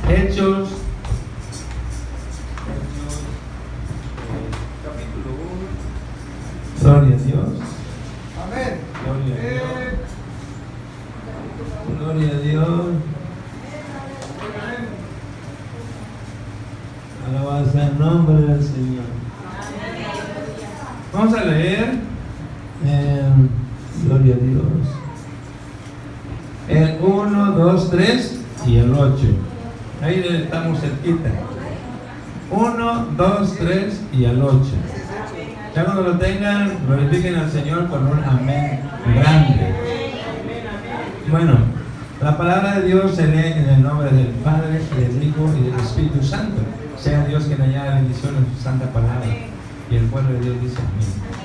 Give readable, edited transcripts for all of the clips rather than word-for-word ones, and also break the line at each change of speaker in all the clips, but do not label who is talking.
Hechos capítulo 1. Gloria a Dios.
Amén.
Gloria a Dios. Gloria a Dios. Alabanza al nombre del Señor. Vamos a leer. Gloria a Dios. El 1, 2, 3 y el 8. Ahí estamos cerquita. 1, 2, 3 y el 8. Ya cuando lo tengan, glorifiquen al Señor con un amén grande. Bueno, la palabra de Dios se lee en el nombre del Padre, del Hijo y del Espíritu Santo. Sea Dios quien añada bendición en su santa palabra. Y el pueblo de Dios dice amén.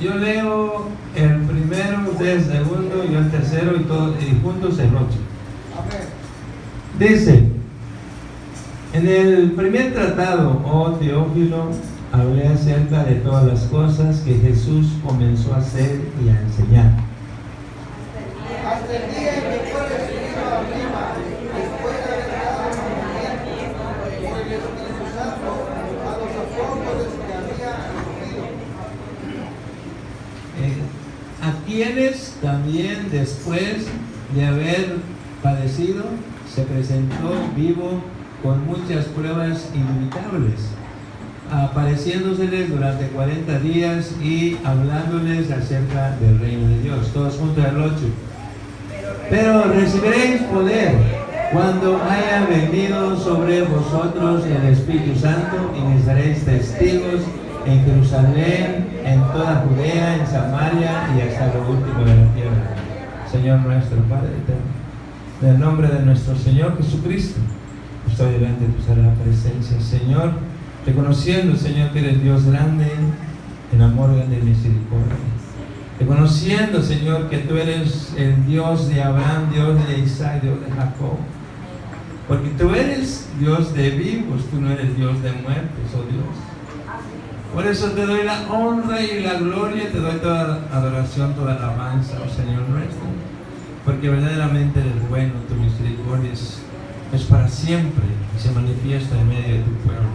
Yo leo el primero, ustedes el segundo, yo el tercero y todos y juntos el 8. Dice: en el primer tratado, oh Teófilo, hablé acerca de todas las cosas que Jesús comenzó a hacer y a enseñar.
Hasta el día en que fue recibido arriba, después de haber dado mandamiento por el Espíritu Santo a los apóstoles que había escogido.
A quienes también después de haber padecido se presentó vivo con muchas pruebas indubitables, apareciéndoseles durante 40 días y hablándoles acerca del reino de Dios. Todos juntos al 8. Pero recibiréis poder cuando haya venido sobre vosotros el Espíritu Santo y me seréis testigos en Jerusalén, en toda Judea, en Samaria y hasta lo último de la tierra. Señor nuestro Padre eterno, en el nombre de nuestro Señor Jesucristo, estoy delante de tu sagrada presencia, Señor, reconociendo, Señor, que eres Dios grande, en amor grande y misericordia. Reconociendo, Señor, que tú eres el Dios de Abraham, Dios de Isaac, Dios de Jacob. Porque tú eres Dios de vivos, tú no eres Dios de muertos, oh Dios. Por eso te doy la honra y la gloria, te doy toda la adoración, toda la alabanza, oh Señor nuestro. Porque verdaderamente eres bueno, tu misericordia es para siempre y se manifiesta en medio de tu pueblo.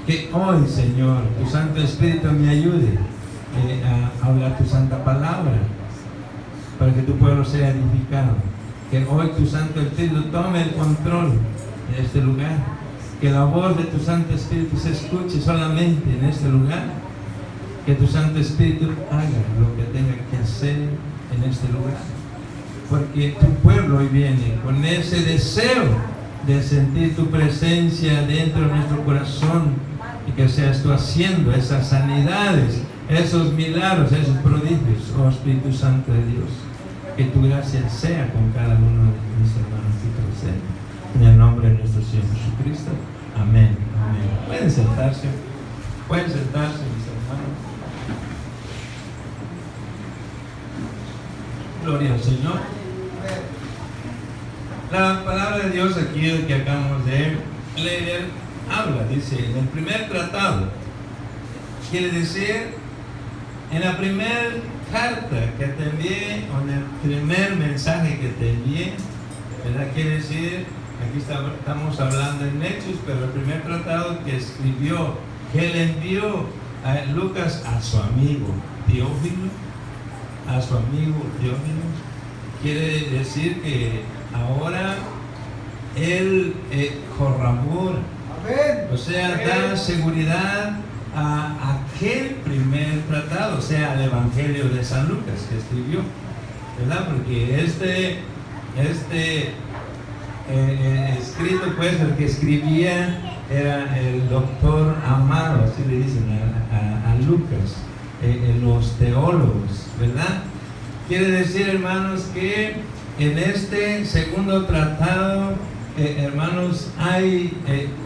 Que hoy, Señor, tu Santo Espíritu me ayude a hablar tu santa palabra, para que tu pueblo sea edificado. Que hoy tu Santo Espíritu tome el control en este lugar. Que la voz de tu Santo Espíritu se escuche solamente en este lugar. Que tu Santo Espíritu haga lo que tenga que hacer en este lugar. Porque tu pueblo hoy viene con ese deseo de sentir tu presencia dentro de nuestro corazón y que seas tú haciendo esas sanidades, esos milagros, esos prodigios, oh Espíritu Santo de Dios. Que tu gracia sea con cada uno de mis hermanos y presentes. En el nombre de nuestro Señor Jesucristo. Amén. Amén. Pueden sentarse. Pueden sentarse, mis hermanos. Gloria al Señor. La palabra de Dios aquí, el que acabamos de leer, habla, dice, en el primer tratado. Quiere decir, en la primera carta que te envié, o en el primer mensaje que te envié, ¿verdad? Quiere decir, aquí estamos hablando en Hechos, pero el primer tratado que escribió, que le envió a Lucas a su amigo Teófilo, quiere decir que ahora él corrobora, o sea, da seguridad a aquel primer tratado, o sea, el Evangelio de San Lucas que escribió, ¿verdad? Porque este escrito, pues, el que escribía era el doctor Amado, así le dicen a Lucas, los teólogos, ¿verdad? Quiere decir, hermanos, que en este segundo tratado, hermanos, hay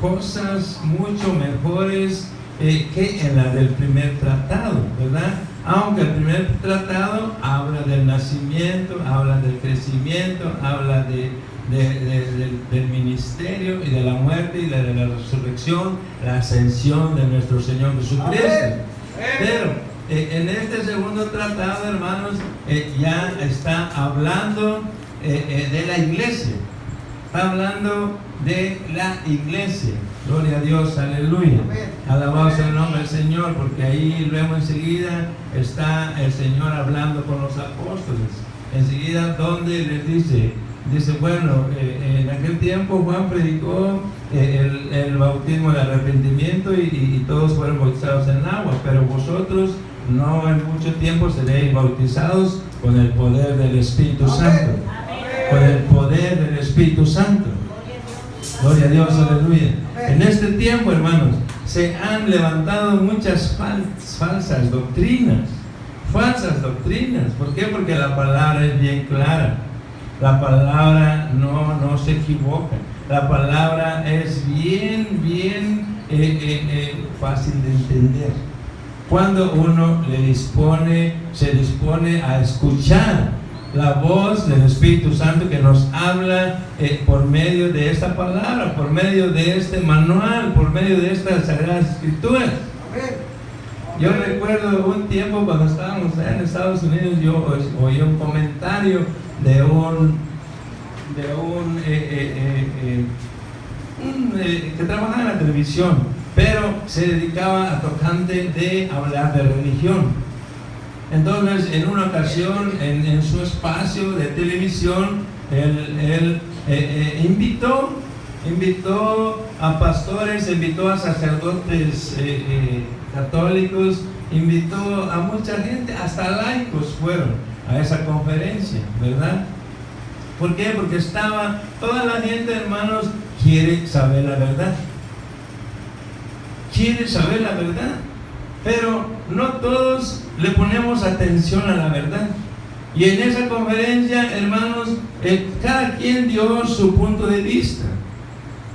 cosas mucho mejores que en la del primer tratado, ¿verdad? Aunque el primer tratado habla del nacimiento, habla del crecimiento, habla del ministerio y de la muerte y de la resurrección, la ascensión de nuestro Señor Jesucristo. Pero en este segundo tratado, hermanos, ya está hablando de la iglesia. Está hablando de la iglesia. Gloria a Dios, aleluya.
Amén.
Alabado sea el nombre del Señor, porque ahí luego enseguida está el Señor hablando con los apóstoles. Enseguida donde les dice, bueno, en aquel tiempo Juan predicó el bautismo de arrepentimiento y todos fueron bautizados en agua, pero vosotros no en mucho tiempo seréis bautizados con el poder del Espíritu Santo. Con el poder del Espíritu Santo. Gloria a Dios, aleluya. En este tiempo, hermanos, se han levantado muchas falsas doctrinas. Falsas doctrinas. ¿Por qué? Porque la palabra es bien clara. La palabra no se equivoca. La palabra es bien fácil de entender. Cuando uno se dispone a escuchar la voz del Espíritu Santo que nos habla por medio de esta palabra, por medio de este manual, por medio de estas Sagradas Escrituras. Yo recuerdo un tiempo cuando estábamos en Estados Unidos, yo oí un comentario de un que trabajaba en la televisión, pero se dedicaba a tocante de hablar de religión. Entonces, en una ocasión, en su espacio de televisión, él invitó a pastores, invitó a sacerdotes católicos, invitó a mucha gente, hasta laicos fueron a esa conferencia, ¿verdad? ¿Por qué? Porque toda la gente, hermanos, quiere saber la verdad. Quiere saber la verdad. Pero no todos le ponemos atención a la verdad. Y en esa conferencia, hermanos, cada quien dio su punto de vista.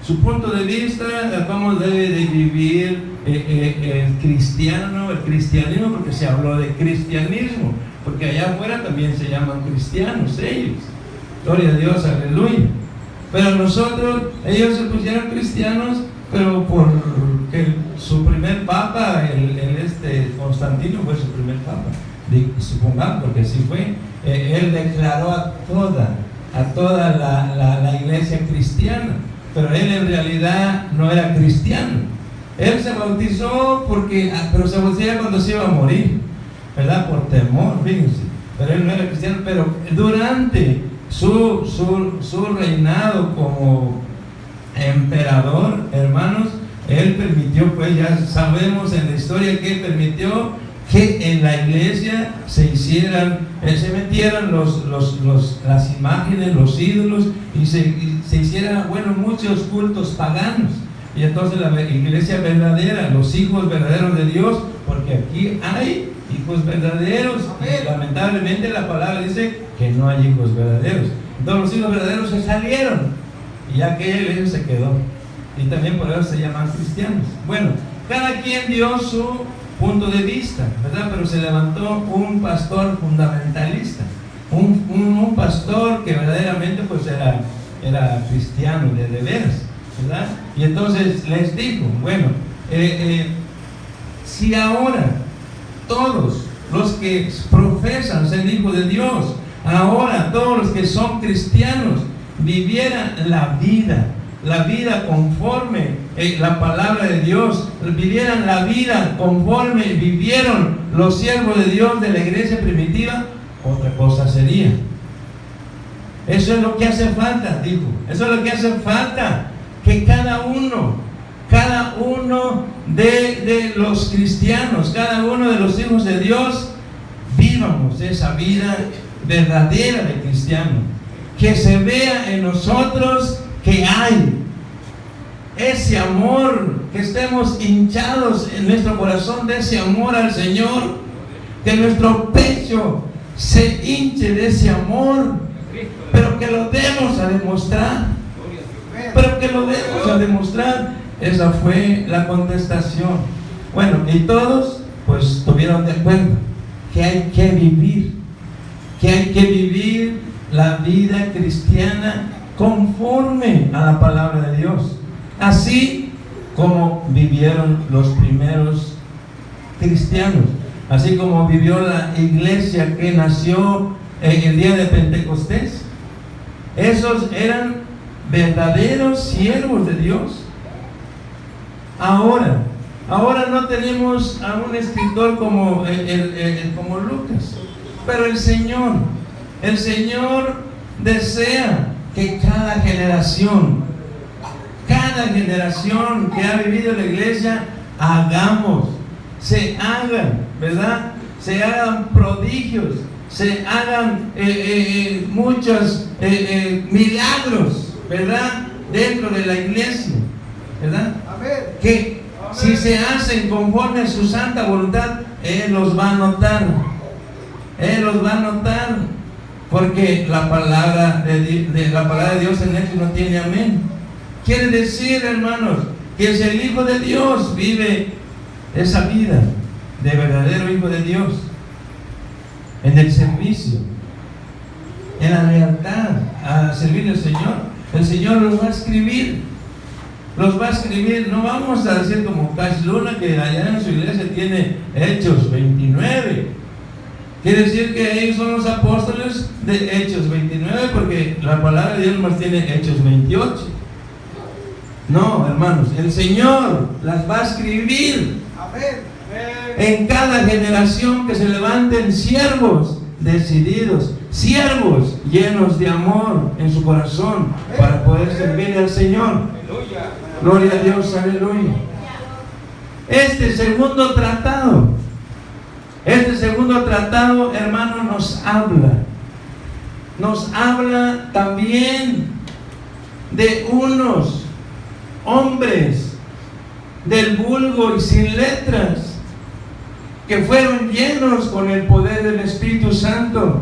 Su punto de vista de cómo debe de vivir el cristianismo, porque se habló de cristianismo, porque allá afuera también se llaman cristianos ellos. Gloria a Dios, aleluya. Pero ellos se pusieron cristianos, pero porque su primer papa, Constantino fue su primer papa, supongamos, porque así fue. Él declaró a toda la iglesia cristiana, pero él en realidad no era cristiano. Él se bautizó pero se bautizó cuando se iba a morir, ¿verdad? Por temor, fíjense. Pero él no era cristiano, pero durante su reinado como emperador, hermanos, él permitió, pues ya sabemos en la historia que él permitió que en la iglesia se metieran las imágenes, los ídolos, y se hicieran, muchos cultos paganos. Y entonces la iglesia verdadera, los hijos verdaderos de Dios, porque aquí hay hijos verdaderos, y lamentablemente la palabra dice que no hay hijos verdaderos. Entonces los hijos verdaderos se salieron, y ya que él se quedó. Y también por eso se llaman cristianos. Bueno, cada quien dio su punto de vista, ¿verdad? Pero se levantó un pastor fundamentalista, un pastor que verdaderamente pues era cristiano de veras, ¿verdad? Y entonces les dijo, si ahora todos los que profesan ser hijos de Dios, ahora todos los que son cristianos vivieran la vida conforme la palabra de Dios, vivieran la vida conforme vivieron los siervos de Dios de la iglesia primitiva, otra cosa sería. Eso es lo que hace falta, dijo. Eso es lo que hace falta, que cada uno de los cristianos, cada uno de los hijos de Dios, vivamos esa vida verdadera de cristiano, que se vea en nosotros que hay ese amor, que estemos hinchados en nuestro corazón de ese amor al Señor, que nuestro pecho se hinche de ese amor, pero que lo demos a demostrar, Esa fue la contestación. Bueno, y todos pues estuvieron de acuerdo que hay que vivir la vida cristiana conforme a la palabra de Dios, así como vivieron los primeros cristianos, así como vivió la iglesia que nació en el día de Pentecostés. Esos eran verdaderos siervos de Dios. Ahora no tenemos a un escritor como Lucas, pero el Señor desea que cada generación que ha vivido la iglesia se hagan, ¿verdad? Se hagan prodigios, se hagan muchos milagros, ¿verdad? Dentro de la iglesia, ¿verdad?
Amén.
Que si se hacen conforme a su santa voluntad, Él los va a notar. Él los va a notar. Porque la palabra de Dios en Hechos no tiene amén. Quiere decir, hermanos, que si el Hijo de Dios vive esa vida de verdadero Hijo de Dios, en el servicio, en la lealtad a servir al Señor, el Señor los va a escribir. No vamos a decir como Cash Luna, que allá en su iglesia tiene Hechos 29. Quiere decir que ellos son los apóstoles de Hechos 29, porque la palabra de Dios más tiene Hechos 28. No, hermanos, el Señor las va a escribir.
Amén.
En cada generación que se levanten siervos decididos, siervos llenos de amor en su corazón para poder servir al Señor. Gloria a Dios, aleluya. Este segundo tratado, hermano, nos habla también de unos hombres del vulgo y sin letras que fueron llenos con el poder del Espíritu Santo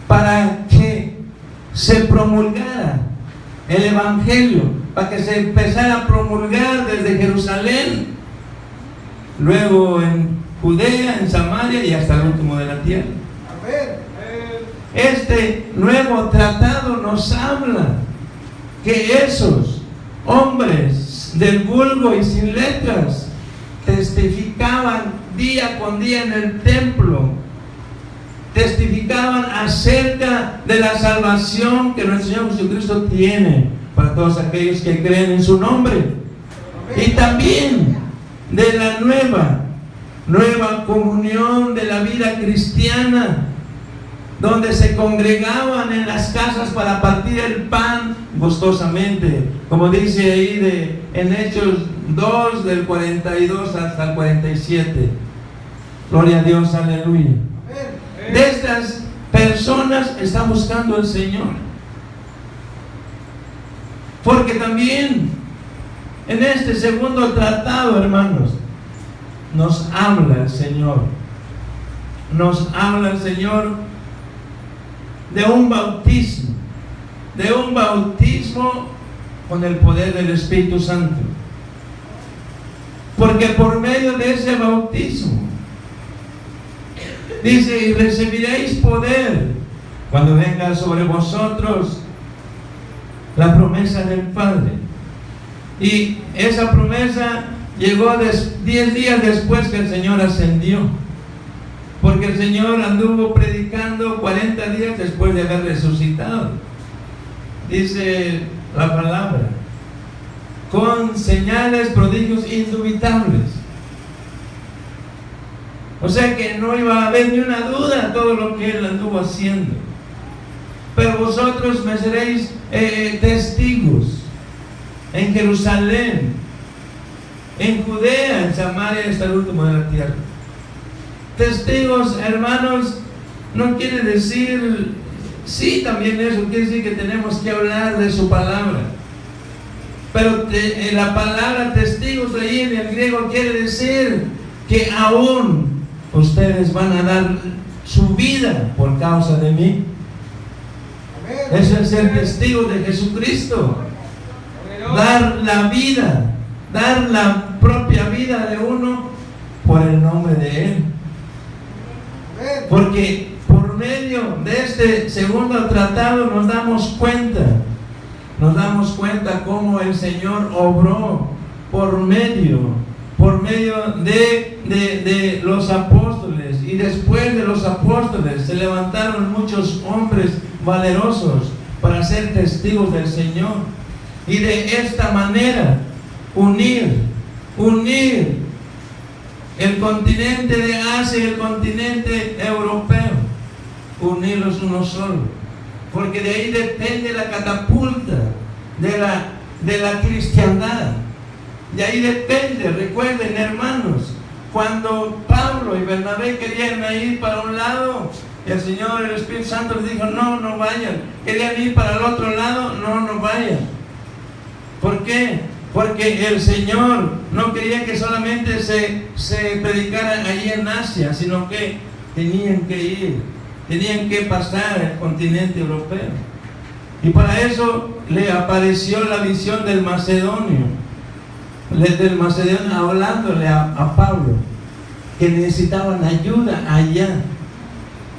para que se promulgara el Evangelio, para que se empezara a promulgar desde Jerusalén, luego en Judea, en Samaria y hasta el último de la tierra. Este nuevo tratado nos habla que esos hombres del vulgo y sin letras testificaban día con día en el templo, testificaban acerca de la salvación que nuestro Señor Jesucristo tiene para todos aquellos que creen en su nombre, y también de la nueva comunión de la vida cristiana, donde se congregaban en las casas para partir el pan gustosamente, como dice ahí en Hechos 2 del 42 hasta el 47. Gloria a Dios, aleluya. De estas personas está buscando el Señor, porque también en este segundo tratado, hermanos, nos habla el Señor de un bautismo con el poder del Espíritu Santo, porque por medio de ese bautismo dice: y recibiréis poder cuando venga sobre vosotros la promesa del Padre. Y esa promesa llegó 10 días después que el Señor ascendió, porque el Señor anduvo predicando 40 días después de haber resucitado. Dice la palabra, con señales, prodigios indubitables. O sea que no iba a haber ni una duda todo lo que Él anduvo haciendo. Pero vosotros me seréis testigos en Jerusalén, en Judea, en Samaria, hasta el último de la tierra. Testigos, hermanos, no quiere decir, sí, también eso, quiere decir que tenemos que hablar de su palabra. Pero la palabra testigos ahí en el griego quiere decir que aún ustedes van a dar su vida por causa de mí. Eso es ser testigo de Jesucristo. Dar la vida, dar la propia vida de uno por el nombre de Él. Porque por medio de este segundo tratado nos damos cuenta cómo el Señor obró por medio de los apóstoles, y después de los apóstoles se levantaron muchos hombres valerosos para ser testigos del Señor. y de esta manera unir el continente de Asia y el continente europeo, unirlos uno solo, porque de ahí depende la catapulta de la cristiandad. De ahí depende. Recuerden, hermanos, cuando Pablo y Bernabé querían ir para un lado, el Señor, el Espíritu Santo les dijo: no vayan. Querían ir para el otro lado, no vayan. ¿Por qué? Porque el Señor no quería que solamente se predicara allí en Asia, sino que tenían que pasar el continente europeo. Y para eso le apareció la visión del macedonio, hablándole a Pablo, que necesitaban ayuda allá,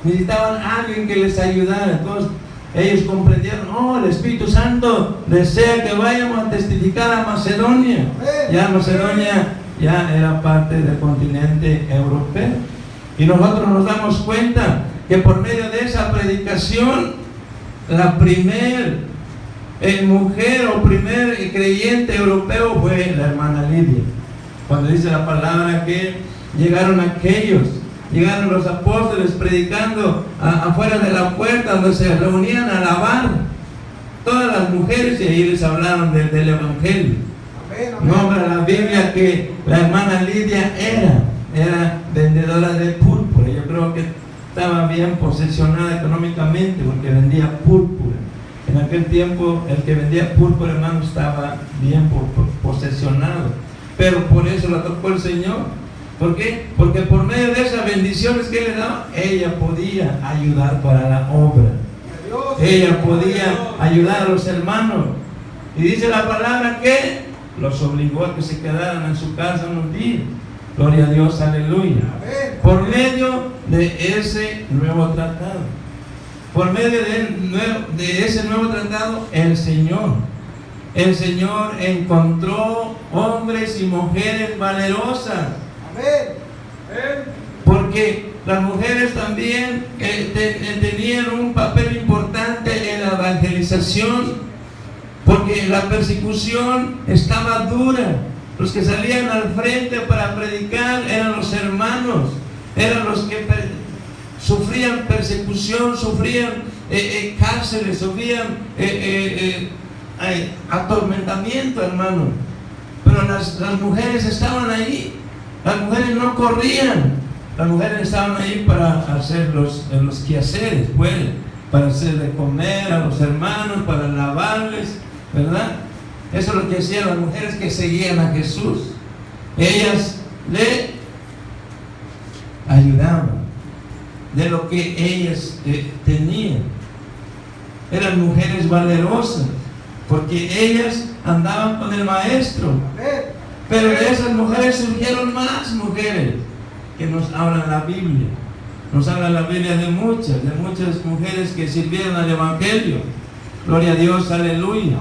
necesitaban a alguien que les ayudara. Entonces ellos comprendieron: el Espíritu Santo desea que vayamos a testificar a Macedonia. Ya Macedonia ya era parte del continente europeo. Y nosotros nos damos cuenta que por medio de esa predicación, la primer mujer o primer creyente europeo fue la hermana Lidia. Cuando dice la palabra que llegaron los apóstoles predicando afuera de la puerta donde se reunían a alabar, todas las mujeres, y ahí les hablaron del evangelio. Nombra la Biblia que la hermana Lidia era vendedora de púrpura. Yo creo que estaba bien posesionada económicamente porque vendía púrpura. En aquel tiempo el que vendía púrpura, hermano, estaba bien posesionado, pero por eso la tocó el Señor. ¿Por qué? Porque por medio de esas bendiciones que le daba, ella podía ayudar para la obra. Ella podía ayudar a los hermanos. Y dice la palabra que los obligó a que se quedaran en su casa unos días. Gloria a Dios, aleluya. Por medio de ese nuevo tratado. Por medio de ese nuevo tratado, el Señor encontró hombres y mujeres valerosas. Porque las mujeres también tenían un papel importante en la evangelización, porque la persecución estaba dura. Los que salían al frente para predicar eran los hermanos, eran los que sufrían persecución, sufrían cárceles, sufrían atormentamiento, hermano. Pero las mujeres estaban ahí. Las mujeres no corrían, las mujeres estaban ahí para hacer los quehaceres, pues, para hacer de comer a los hermanos, para lavarles, ¿verdad? Eso es lo que hacían las mujeres que seguían a Jesús. Ellas le ayudaban de lo que ellas tenían. Eran mujeres valerosas, porque ellas andaban con el Maestro. Pero de esas mujeres surgieron más mujeres que nos hablan la Biblia. Nos habla la Biblia de muchas mujeres que sirvieron al Evangelio. Gloria a Dios, aleluya.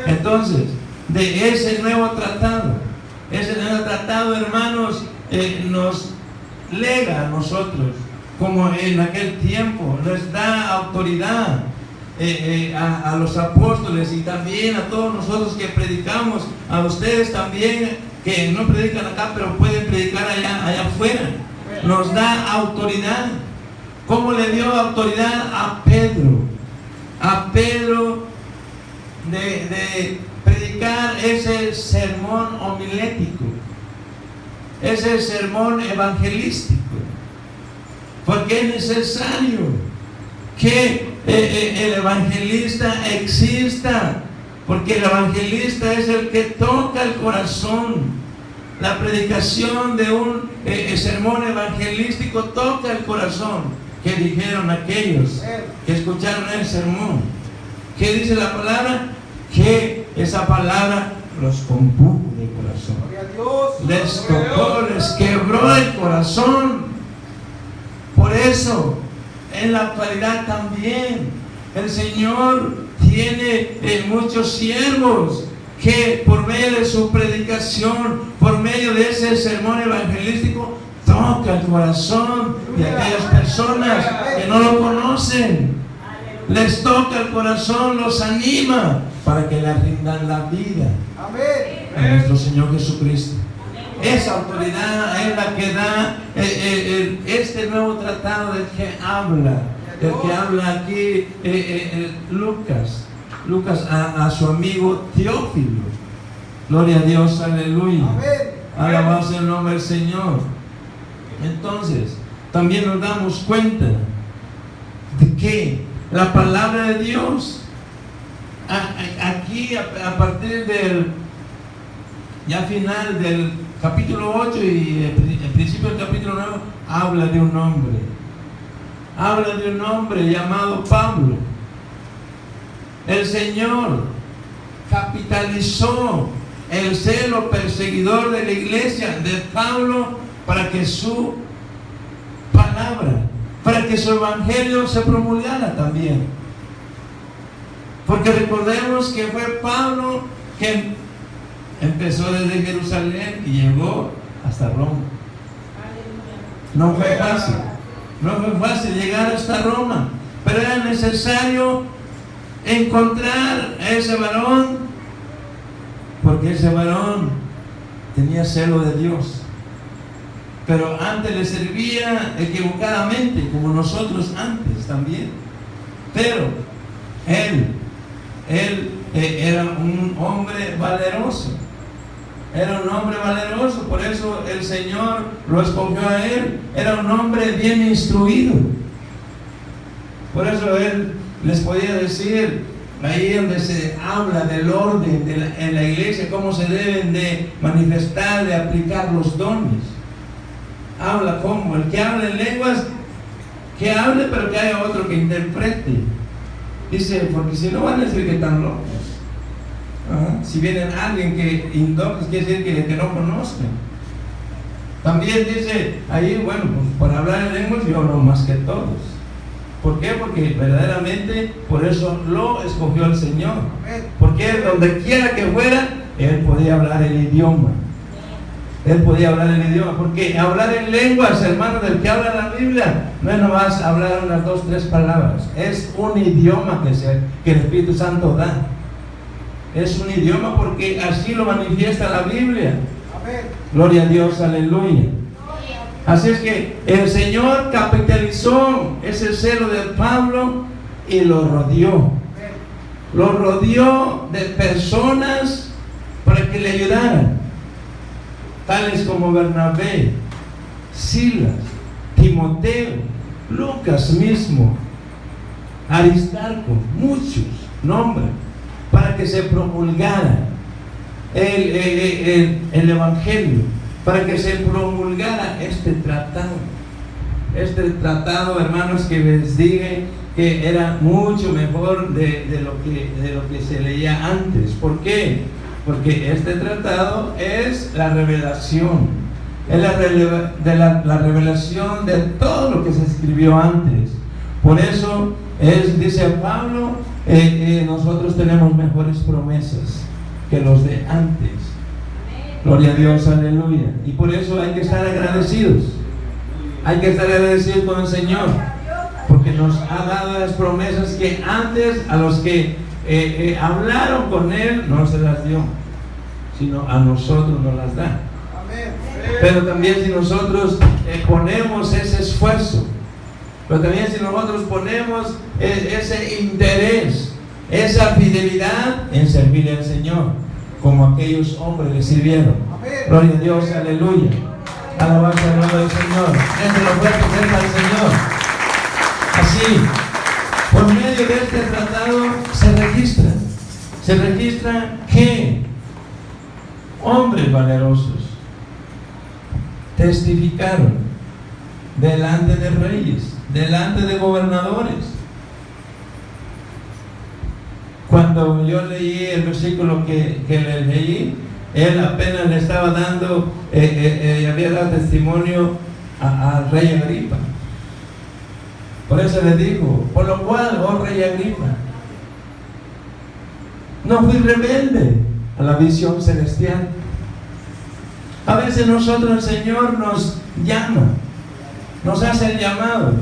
Entonces, de ese nuevo tratado, hermanos, nos lega a nosotros, como en aquel tiempo, les da autoridad a los apóstoles y también a todos nosotros que predicamos, a ustedes también que no predican acá pero pueden predicar allá afuera. Nos da autoridad. ¿Cómo le dio autoridad a Pedro? A Pedro de predicar ese sermón homilético, ese sermón evangelístico, porque es necesario que el evangelista exista, porque el evangelista es el que toca el corazón. La predicación de un sermón evangelístico toca el corazón. ¿Qué dijeron aquellos que escucharon el sermón? ¿Qué dice la palabra? Que esa palabra los compuso del corazón, les tocó, les quebró el corazón. Por eso en la actualidad también el Señor tiene muchos siervos que por medio de su predicación, por medio de ese sermón evangelístico, toca el corazón de aquellas personas que no lo conocen. Les toca el corazón, los anima, para que le rindan la vida
Amén.
a nuestro Señor Jesucristo. Esa autoridad es la que da este nuevo tratado del que habla aquí Lucas a su amigo Teófilo. Gloria a Dios, aleluya. Alabado sea el nombre del Señor. Entonces, también nos damos cuenta de que la palabra de Dios, aquí a partir del ya final del capítulo 8 y el principio del capítulo 9, habla de un hombre. Habla de un hombre llamado Pablo. El Señor capitalizó el celo perseguidor de la iglesia de Pablo para que su palabra, para que su evangelio se promulgara también. Porque recordemos que fue Pablo que empezó desde Jerusalén y llegó hasta Roma. No fue fácil. No fue fácil llegar hasta Roma, pero era necesario encontrar a ese varón, porque ese varón tenía celo de Dios, pero antes le servía equivocadamente, como nosotros antes también. Pero él era un hombre valeroso. Era un hombre valeroso, por eso el Señor lo escogió a él. Era un hombre bien instruido. Por eso él les podía decir, ahí donde se habla del orden en la iglesia, cómo se deben de manifestar, de aplicar los dones. Habla como el que habla en lenguas, que hable, pero que haya otro que interprete. Dice, porque si no van a decir que están locos. Si vienen alguien que indoctos, quiere decir que no conozcan. También dice ahí, bueno, pues por hablar en lenguas yo hablo más que todos. ¿Por qué? Porque verdaderamente por eso lo escogió el Señor. Porque donde quiera que fuera, él podía hablar el idioma. Él podía hablar el idioma. Porque hablar en lenguas, hermano, del que habla la Biblia, no es nomás hablar unas 2, 3 palabras. Es un idioma que el Espíritu Santo da. Es un idioma porque así lo manifiesta la Biblia. Amén. Gloria a Dios, aleluya. Así es que el Señor capitalizó ese celo de Pablo y lo rodeó. Lo rodeó de personas para que le ayudaran, tales como Bernabé, Silas, Timoteo, Lucas mismo, Aristarco, muchos nombres, para que se promulgara el Evangelio, para que se promulgara este tratado. Este tratado, hermanos, que les dije que era mucho mejor de lo que se leía antes. ¿Por qué? Porque este tratado es la revelación, es la revelación de todo lo que se escribió antes. Por eso dice Pablo, nosotros tenemos mejores promesas que los de antes. Gloria a Dios, aleluya. Y por eso hay que estar agradecidos. Hay que estar agradecidos con el Señor, porque nos ha dado las promesas que antes a los que hablaron con Él no se las dio, sino a nosotros nos las da. Pero también si nosotros ponemos ese esfuerzo, pero también si nosotros ponemos ese interés, esa fidelidad en servir al Señor, como aquellos hombres le sirvieron. Gloria a Dios, aleluya. Alabanza al nombre del Señor. Entre los fuertes es al Señor. Así, por medio de este tratado se registra que hombres valerosos testificaron delante de reyes, delante de gobernadores. Cuando yo leí el versículo que le leí, él apenas le estaba dando, había dado testimonio al rey Agripa. Por eso le dijo, por lo cual, oh rey Agripa, no fui rebelde a la visión celestial. A veces nosotros, el Señor nos llama, nos hace el llamado,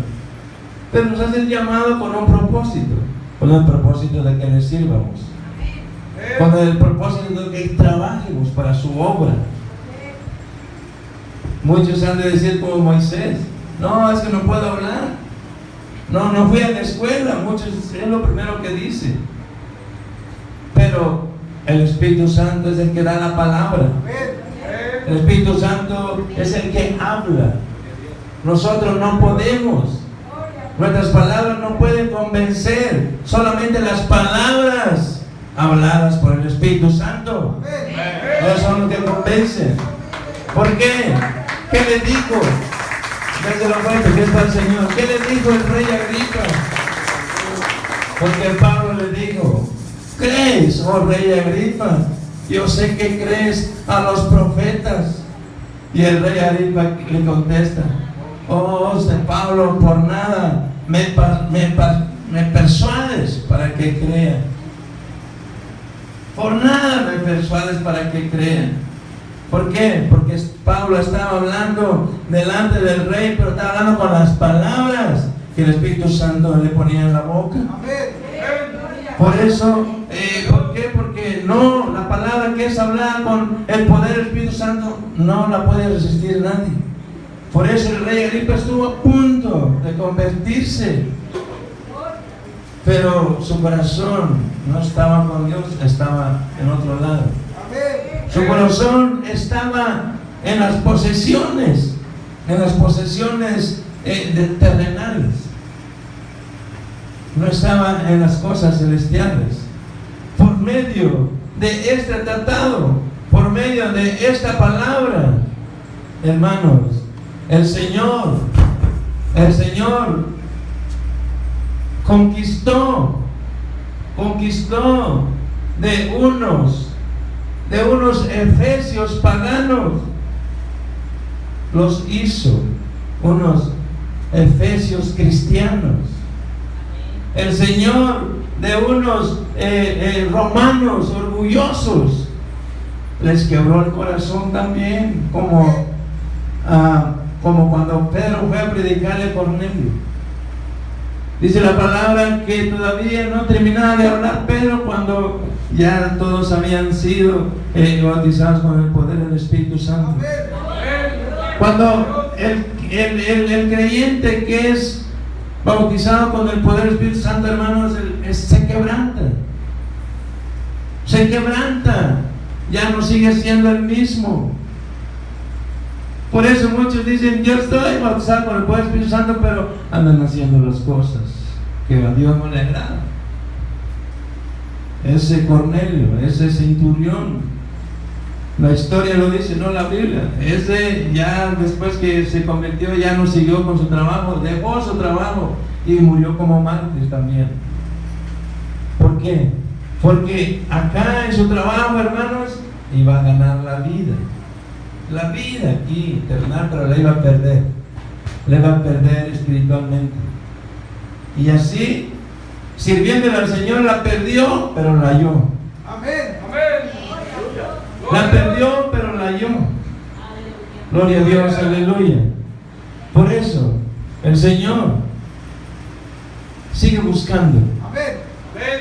pero nos hace el llamado con un propósito, con el propósito de que le sirvamos. con el propósito de que trabajemos para su obra. Muchos han de decir como Moisés: no, es que no puedo hablar, no fui a la escuela. Muchos es lo primero que dice. Pero el Espíritu Santo es el que da la palabra. El Espíritu Santo es el que habla. Nosotros no podemos. Nuestras palabras no pueden convencer. Solamente las palabras habladas por el Espíritu Santo, ellos son los que convencen. ¿Por qué? ¿Qué le dijo? Desde lo fuerte que está el Señor. ¿Qué le dijo el rey Agripa? Porque Pablo le dijo: ¿crees, oh rey Agripa? Yo sé que crees a los profetas. Y el rey Agripa le contesta: oh, Pablo, por nada me persuades para que crea. Por nada me persuades para que crean. ¿Por qué? Porque Pablo estaba hablando delante del rey, pero estaba hablando con las palabras que el Espíritu Santo le ponía en la boca. Por eso, ¿por qué? Porque no, la palabra que es hablada con el poder del Espíritu Santo no la puede resistir nadie. Por eso el rey Agripa estuvo a punto de convertirse, pero su corazón no estaba con Dios, estaba en otro lado. Su corazón estaba en las posesiones terrenales. No estaba en las cosas celestiales. Por medio de este tratado, por medio de esta palabra, hermanos, el Señor conquistó de unos efesios paganos, los hizo unos efesios cristianos. El Señor de unos romanos orgullosos les quebró el corazón también, como cuando Pedro fue a predicarle a Cornelio. Dice la palabra que todavía no terminaba de hablar Pedro cuando ya todos habían sido bautizados con el poder del Espíritu Santo. Cuando el creyente que es bautizado con el poder del Espíritu Santo, hermanos, se quebranta, ya no sigue siendo el mismo. Por eso muchos dicen: yo estoy bautizado con el poder del Espíritu Santo, pero andan haciendo las cosas que a Dios no le agrada. Ese Cornelio, ese centurión, la historia lo dice, no la Biblia. Ese ya después que se convirtió ya no siguió con su trabajo, dejó su trabajo y murió como mártir también. ¿Por qué? Porque acá en su trabajo, hermanos, iba a ganar la vida aquí terrenal, pero la iba a perder espiritualmente. Y así, sirviéndole al Señor, la perdió, pero la halló.
Amén.
La perdió, pero la halló. Gloria a Dios, aleluya. Por eso, el Señor sigue buscando.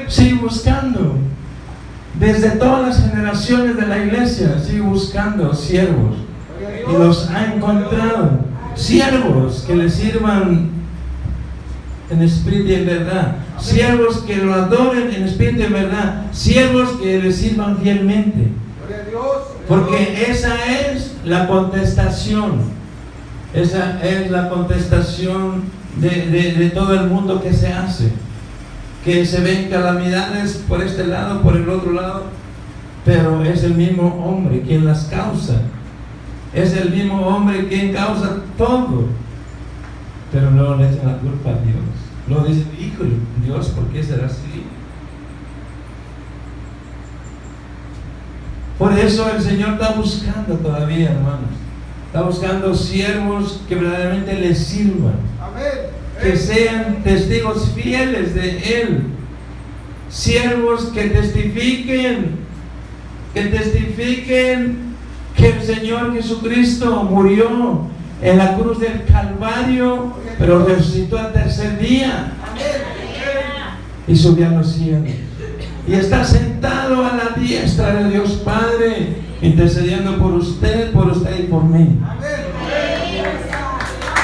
Sigue buscando. Desde todas las generaciones de la iglesia sigue buscando siervos, y los ha encontrado. Siervos que le sirvan en espíritu y en verdad, siervos que lo adoren en espíritu y en verdad, siervos que le sirvan fielmente, porque esa es la contestación. Esa es la contestación de todo el mundo que se hace. Que se ven calamidades por este lado, por el otro lado, pero es el mismo hombre quien las causa. Es el mismo hombre quien causa todo. Pero luego le echan la culpa a Dios. Luego dicen: híjole, Dios, ¿por qué será así? Por eso el Señor está buscando todavía, hermanos. Está buscando siervos que verdaderamente le sirvan. Amén. Que sean testigos fieles de Él, siervos que testifiquen que el Señor Jesucristo murió en la cruz del Calvario, pero resucitó al tercer día y subió a los cielos y está sentado a la diestra estará Dios Padre intercediendo por usted y por mí.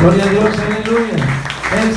Gloria a Dios, aleluya.